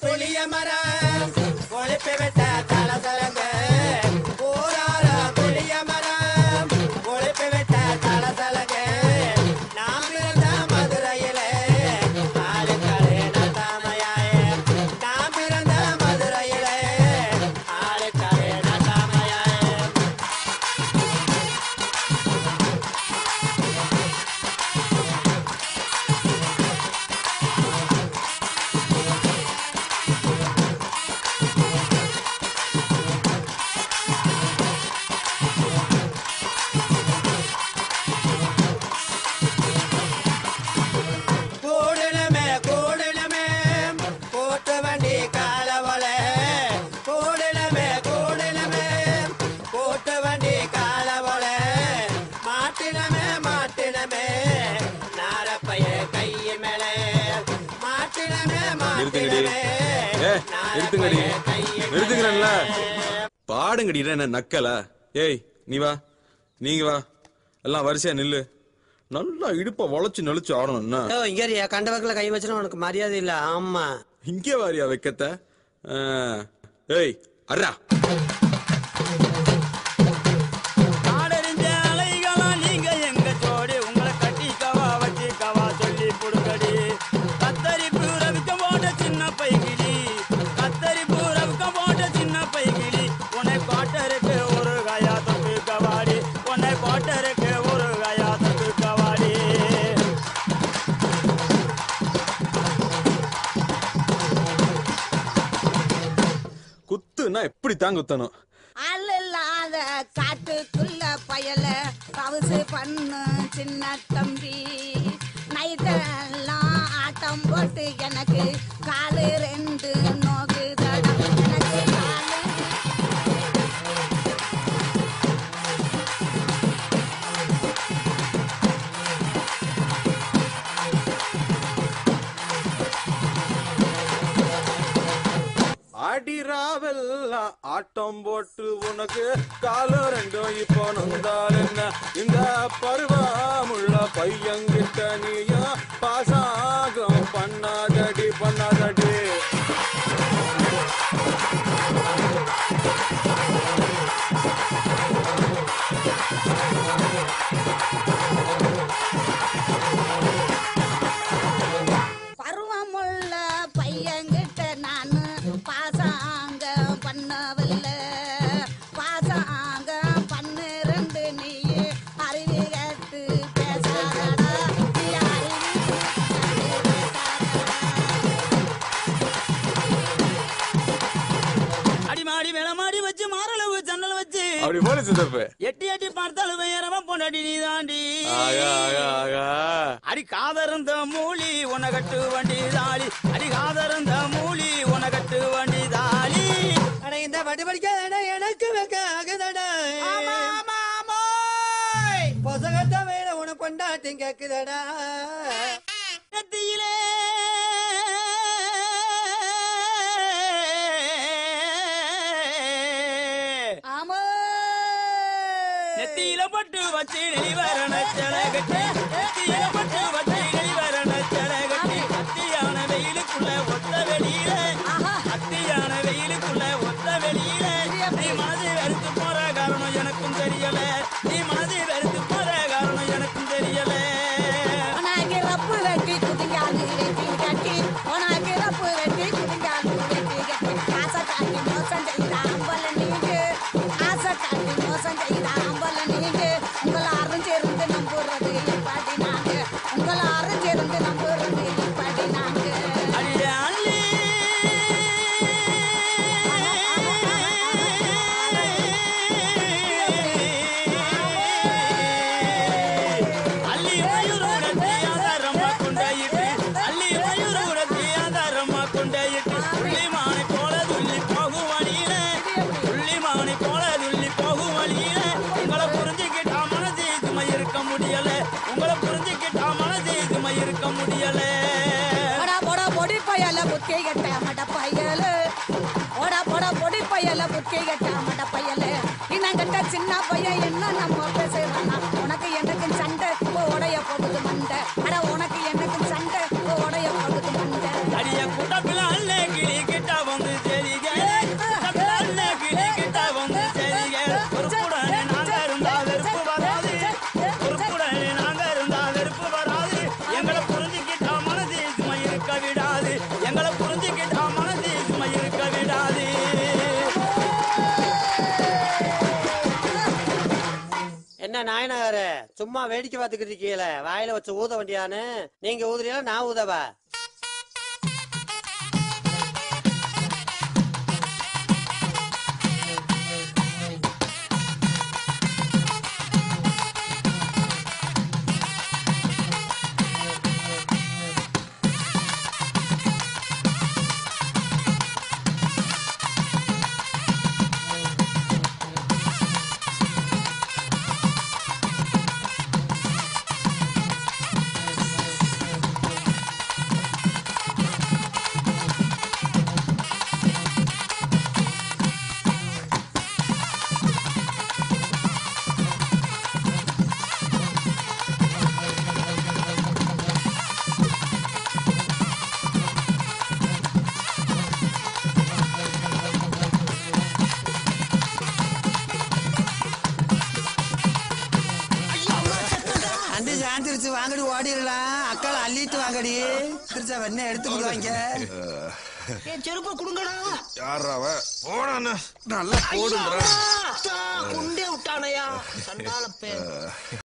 புளிய மரம் கொழுப்பி விட்ட தலசலங்க ஊரார புளிய மரம் கொழுப்பி விட்ட தலசலங்க நாம் பிறந்த மதுரையிலே ஆளுக்களே நட்டாமையாயே நாம் பிறந்த மதுரையிலே ஆளுக்களே நட்டாமையாயே கூடலுமே கூடலுமே கூட்டு வண்டி காலவளே கூடலுமே கூடலுமே கூட்டு வண்டி காலவளே மாட்டினமே மாட்டினமே நாரப்பைய கைய மேலே மாட்டினமே மாட்டினமே நிறுத்துங்கடி நிறுத்துங்கல்ல பாடுங்கடி என்ன நக்கல ஏய் நீ வா நீங்க வா எல்லாம் வரிசையா நில்லு நல்லா இடுப்ப வளைச்சு நெளிச்சு ஆடணும் இங்க கண்டவக்கில் கை வச்சுனா உனக்கு மரியாதை இல்ல ஆமா இங்கே வாரியா வைக்கத்த ஏய் அர்ரா குத்துனா எப்படி தான் குத்தணும் அல்ல காட்டுக்குள்ள பயல பவுசு பண்ணு சின்ன தம்பி நைட்டெல்லாம் ஆட்டம் போட்டு எனக்கு காலு ரெண்டு நோகு தடம் எனக்கு காலு அடிராவெல்லாம் ஆட்டம் போட்டு உனக்கு காலம் ரெண்டும் இப்போ நொந்தால் என்ன இந்த பருவமுள்ள பையங்கிட்ட நீயா பாசாகம் பண்ணாதடி பண்ணாதடி பருவமுள்ள பையன்கிட்ட நானு பாசாங்க பண்ணவில்ல பாசாங்க பண்ணு ரெண்டு நீ அறிவி கேட்டு பேசாதடா நீ அடிமாடி மேலமாடி வச்சு மாரளவு ஜன்னல் வச்சு அப்படி போல சித்தப்பு எட்டி எட்டி பார்த்தாலும் வேறவன் பொண்டாடி நீ தாண்டி அடி காதருந்த மூலி உன கட்டு வண்டி தாளி அடி காதருந்த மூலி உன கட்டு வண்டி தாளி அட இந்த வண்டி படிக்காத எனக்கு வைக்க ஆகுதடா பொசகட்ட வேற உன கொண்டாட்டி கேக்குதடா நெத்தியிலே நெத்தியில பட்டு வச்சு நெளிவரண செலகட்டி நெத்தியில பட்டு வச்சு நெளிவரண செலகட்டி அத்தியான வெயிலுக்குள்ள ஒத்த வெளியில அத்தியான வெயிலுக்குள்ள ஒத்த வெளியில நீ மனதை வெறுத்து போற காரணம் எனக்கும் தெரியல நீ மனதை வெறுத்து போற காரணம் எனக்கும் தெரியல உனக்கு ரப்பு வெட்டி குதிங்காலு வெட்டி கட்டி உனக்கு ரப்பு வெட்டி குதிங்காலு வெட்டி கட்டி ஆசை காட்டி மோசம் செய்த அம்பல நீங்க ஆசை காட்டி மோசம் செய்த அம்பல நீங்க உங்களாரும் சேர்ந்து நம்புறது பாடி நாங்க உங்களாரும் சேர்ந்து நம்புறது பாடி நாங்க அள்ளி அள்ளி அள்ளி மயூரோடத்தி ஆதாரமா கொண்டாயிட்டு அள்ளி மயூரோடத்தி ஆதாரமா கொண்டாயிட்டு துள்ளிமானை போல துள்ளி போகும் வழியில துள்ளிமானை போல துள்ளி போகும் வழியில உங்களை புரிஞ்சுக்கிட்டா மனசு இதுமை இருக்க முடியல உங்களை புரிஞ்சுக்கிட்டா மனசு இதுமை இருக்க முடியல போடா பொடி பயல புத்தி கட்ட மட பயல போடா பொடி பயல புத்தி கட்ட மட பயல இன்னங்கட்ட சின்ன பையன் என்ன நம்ம பேசுறானா உனக்கு எனக்கு சண்டை உடைய போகுது மண்டை அட உனக்கு எனக்கு சண்டை உடைய போகுது மண்டை அடிய கூட்டப்பில அல்ல கிளி நாயனகாரு சும்மா வேடிக்கை பார்த்துக்கிட்டு இருக்கீங்களே, வாயில வச்சு ஊத வேண்டியான்னு. நீங்க ஊதுறீங்களா நான் ஊதவா? வாங்கடி ஓடிடலாம். அக்கால அள்ளிட்டு வாங்கடி. திருச்சா வெண்ணெய் எடுத்து கொடுவாங்க. செருப்ப குடுங்கடா. யாராவ போடானே நல்லா போடுங்கடா. குண்டே விட்டானையா சண்டால பேர்.